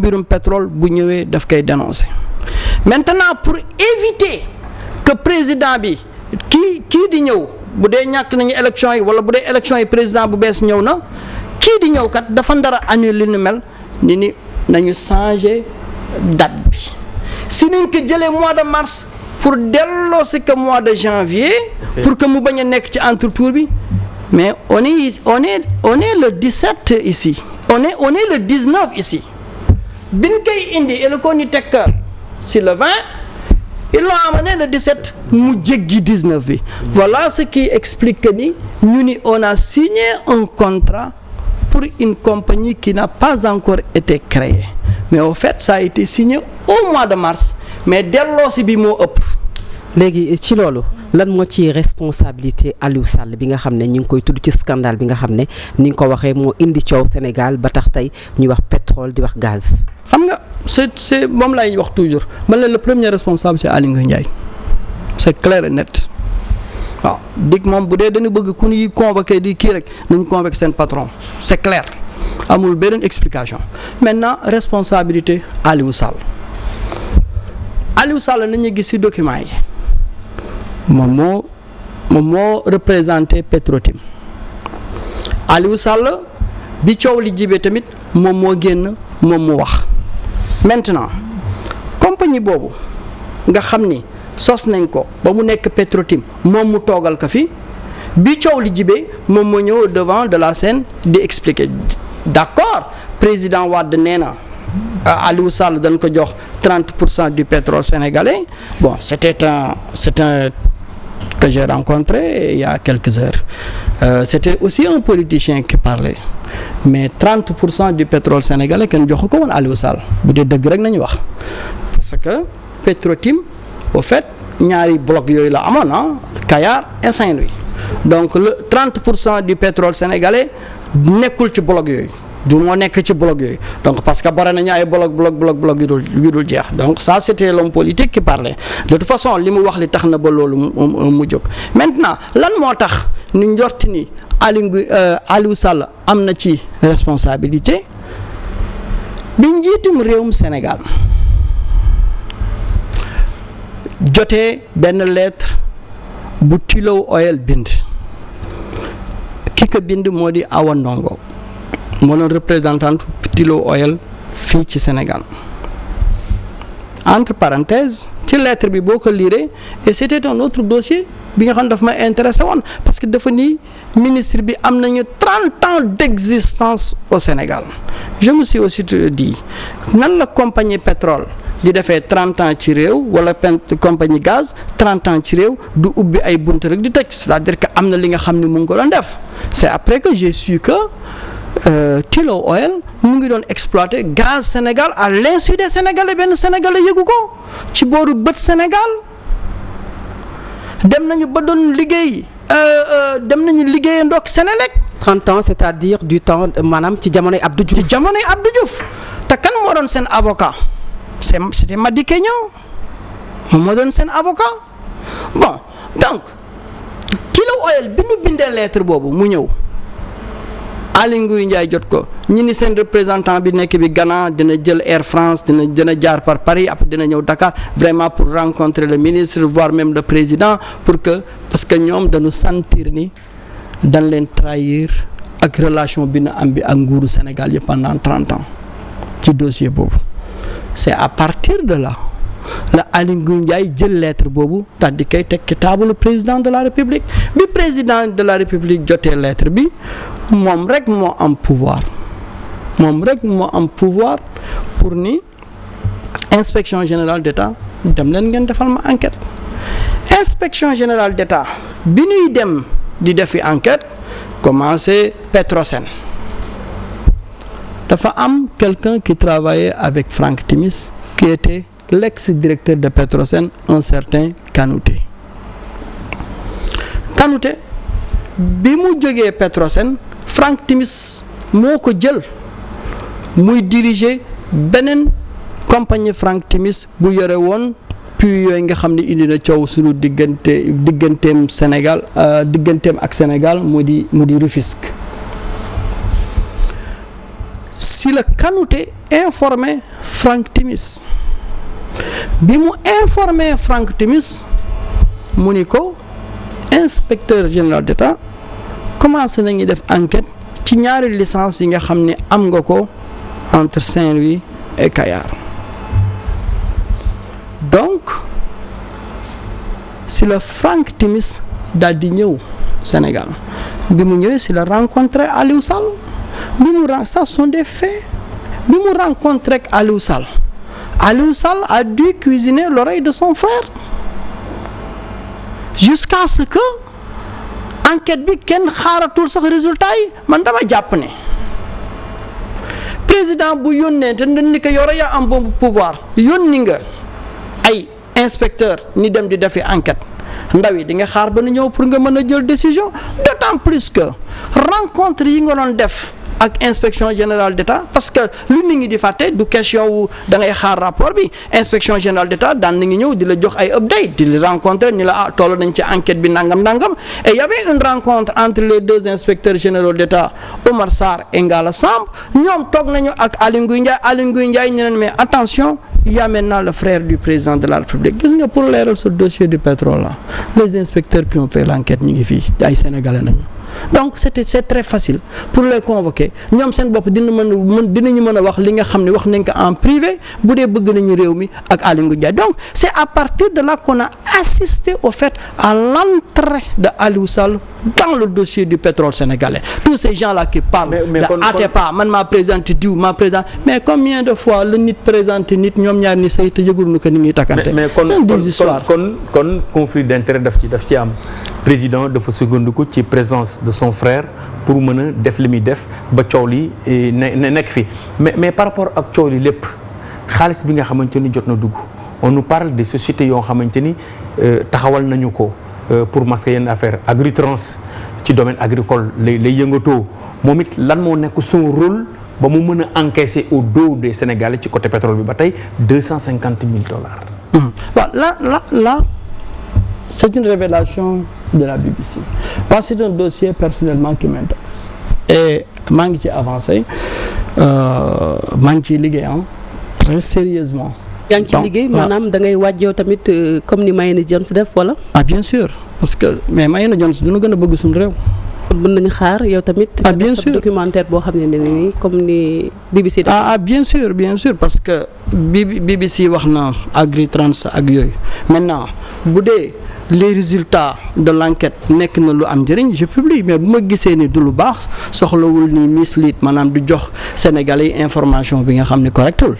mbirum pétrole bu ñëwee daf koy dénoncer maintenant pour éviter que président bi kii di ñëw bu dee ñàkk nañu élection yi wala bu dee élection yi président bu bees ñëw na kii di ñëw kat dafa ndara annuler li nu mel ni nañu changer date bi si nañ ko jëlee mois de mars pour delloo si que mois de janvier pour que mu bañ a nekk ci entretour bi mais on est le 17 ici on est le 19 ici biñ koy indi et le ko ñu teg si le 20 ils l'ont amené le 17 mu jéggi 19 bi voilà ce qui explique que ni ñu ni on a signé un contrat pour une compagnie qui n'a pas encore été créée mais au fait ça a été signé au mois de mars mais delloosi bi moo ëpp. léegi ci loolu lan moo ci responsabilité Aliou Sall bi nga xam ne ñu ngi koy tudd ci scandale bi nga xam ne ni nga ko waxee moo indi coow Sénégal ba tax tey ñuy wax pétrole di wax gaz. xam nga c'est moom laay wax toujours man la le premier responsable c'est Aly Ngouille Ndiaye c'est clair et net waaw dig moom bu dee dañu bëgg ku ñuy convoquer di kii rek nañu convoquer seen patron c'est clair amul beneen explication maintenant responsabilité Aliou Sall nañu gis ci document yi moom moo représenté Petrotim Aliou Sall bi coow li jibee tamit moom moo génn moom mu wax maintenant compagnie boobu nga xam ni sos nañ ko ba mu nekk Petrotim moom mu toogal ko fi bi coow li jibee moom moo ñëw devant de la scène di expliquer d'accord président Wade nee na Aliou Sall dañ ko jox 30% du pétrole sénégalais bon c'est un que j'ai rencontré il y a quelques heures c'était aussi un politicien qui parlait mais 30% du pétrole sénégalais kenn joxu ko woon Aliou Sall bu dee dëgg rek nañu wax parce que Petrotim au fait ñaari bloc yooyu la amoon Kayar et Saint-Louis donc le 30% du pétrole sénégalais nekkul ci bloc yooyu du moo nekk ci bloc yooyu donc parce que bare nañu ay bloc yu dul jeex donc ça c'était l'homme politique qui parlait de toute façon li mu wax li tax na ba loolu mu jóg maintenant lan moo tax ni njorti ni Aliou Sall am na ci responsabilité bi njiitum réewum Sénégal jotee benn lettre bu Tullow Oil bind ki ko bind moo di Awa Ndongo moo doon représentante Tullow Oil fii ci Sénégal entre parenthèses ci lettre bi boo ko lire et c'était un autre dossier bi nga xam ne daf ma intéressé woon parce que dafa ni ministre bi am nañu 30 ans d'existence au Sénégal je me suis aussi dit nan la compagnie pétrole di defee 30 ans ci réew wala compagnie gaz 30 ans ci réew du ubbi ay bunt rek di tëj c'est-à-dire que am na li nga xam ne mu ngi ko doon def c'est après que j'ai su que Tullow Oil mu ngi doon exploiter gaz Sénégal à l'insu des Sénégalais benn Sénégalais yëgu ko ci booru bët Sénégal dem nañu ba doon liggéey dem nañu liggéey ndox Sénélec 30 ans c'est-à-dire du temps maanaam ci jamonoy Abdou Diouf. ci jamonoy Abdou Diouf te kan moo doon seen avocat c'était Madické Niang moom moo doon seen avocat bon donc Tullow Oil bi ñu bindee lettre boobu mu ñëw Aly Ngouille Ndiaye jot ko ñi ni seen représentant bi nekk bi Ghana dina jël Air France dina jaar par Paris après dina ñëw Dakar vraiment pour rencontrer le ministre voire même le président parce que ñoom dañu sentir ni dañ leen trahir ak relation bi na am bi ak nguuru Sénégal yëpp pendant 30 ans ci dossier boobu c'est à partir de là la Aly Ngouille Ndiaye jël lettre boobu daal di koy teg ci table président de la République bi président de la République jotee lettre bi moom rek moo am pouvoir pour ni inspection générale d'État dem leen ngeen defal ma enquête inspection générale d'État bi ñuy dem di defi enquête commencé Petrosen dafa am quelqu'un qui travaillait avec Franck Timis qui était l'ex-directeur de Petrosen un certain Kanouté bi mu jógee Petrosen Franck Timis moo ko jël muy diriger beneen compagnie Franck Timis bu yore woon puis yooyu nga xam ne indi na coow suñu digganteem Sénégal digganteem ak Sénégal mu di Rufisque si si la Kanouté informé Franck Timis bi mu informé Franck Timis mu ni ko inspecteur général d'État commencé nañu def enquête ci ñaari licence yi nga xam ne am nga ko entre Saint-Louis et Kayar. Donc si la Franck Timis daal di ñëw Sénégal bi mu ñëwee si la rencontré Aliou Sall bi mu ça sont des faits bi mu rencontré ak Aliou Sall a dû cuisiner l'oreille de son frère jusqu'à ce que enquête bi kenn xaaratul sax résultat yi. man dama jàpp ne président bu yónnee te ni ko yore yaa am boobu pouvoir yónni nga ay inspecteur ni dem di defi enquête ndaw yi di nga xaar ba nu ñëw pour nga mën a jël décision d'autant plus que rencontre yi nga doon def ak inspection générale d'État parce que lu nit ñi di fàtte du question wu da ngay xaar rapport bi inspection générale d'État daan na ngi ñëw di la jox ay update di la rencontrer ni la toll nañ ci enquête bi nangam et il y avait une rencontre entre les deux inspecteurs généraux d'État Oumar Sarr et Ngalla Samb ñoom toog nañu ak Aly Ngouille Ndiaye ñu leen mais attention il y a maintenant le frère du président de la République gis nga pour leeral ce dossier du pétrole là les inspecteurs qui ont fait l'enquête ñu ngi fii ay sénégalais nañu. Donc c'est très facile pour les convoquer ñoom seen bopp dinañu mën a wax li nga xam ne wax nañ ko en privé bu dee bëgg nañu réew mi ak Aly Ngouille Ndiaye donc c'est à partir de là qu'on a assisté au fait à l'entrée de Aliou Sall dans le dossier du pétrole sénégalais tous ces gens-là qui parlent de Atepa man maa présenté diw maa présent mais combien de fois la nit présenté nit ñoom ñaar ni say te yëgul nu ko ni ngi takkante kon conflit d'intérêt daf ci am président dafa sukkandiku ci présence de son frère pour mën a def li muy def ba coow li nekk fi mais par rapport ak coow li lépp xaalis bi nga xamante ni jot na dugg on nous parle des sociétés yoo xamante ni taxawal nañu ko pour masquer yenn affaire Agritrans ci domaine agricole lay yëngatoo moom it lan moo nekk son rôle ba mu mën a encaisser au dos des Sénégalais ci côté pétrole bi ba tey $250 000. waaw là c'est une révélation de la BBC parce que c'est un dossier personnellement qui m'intéresse et maa ngi ci avancé maa ngi ciy liggéey très sérieusement. yaa ngi ci liggéey maanaam da ngay waaj yow tamit comme ni Mayena Jones def wala. Bien sûr parce que mais Mayena Jones dina gën a bëgg suñu réew. mën nañu xaar yow tamit. Bien sûr documentaire boo xam ne nii comme ni BBC. Bien sûr parce que BBC wax na Agritrans ak yooyu maintenant bu dee les résultats de l'enquête nekk na lu am njëriñ je publie mais bu ma gisee ni du lu baax soxlawul ni mislead maanaam du jox Sénégalais information bi nga xam ne correctul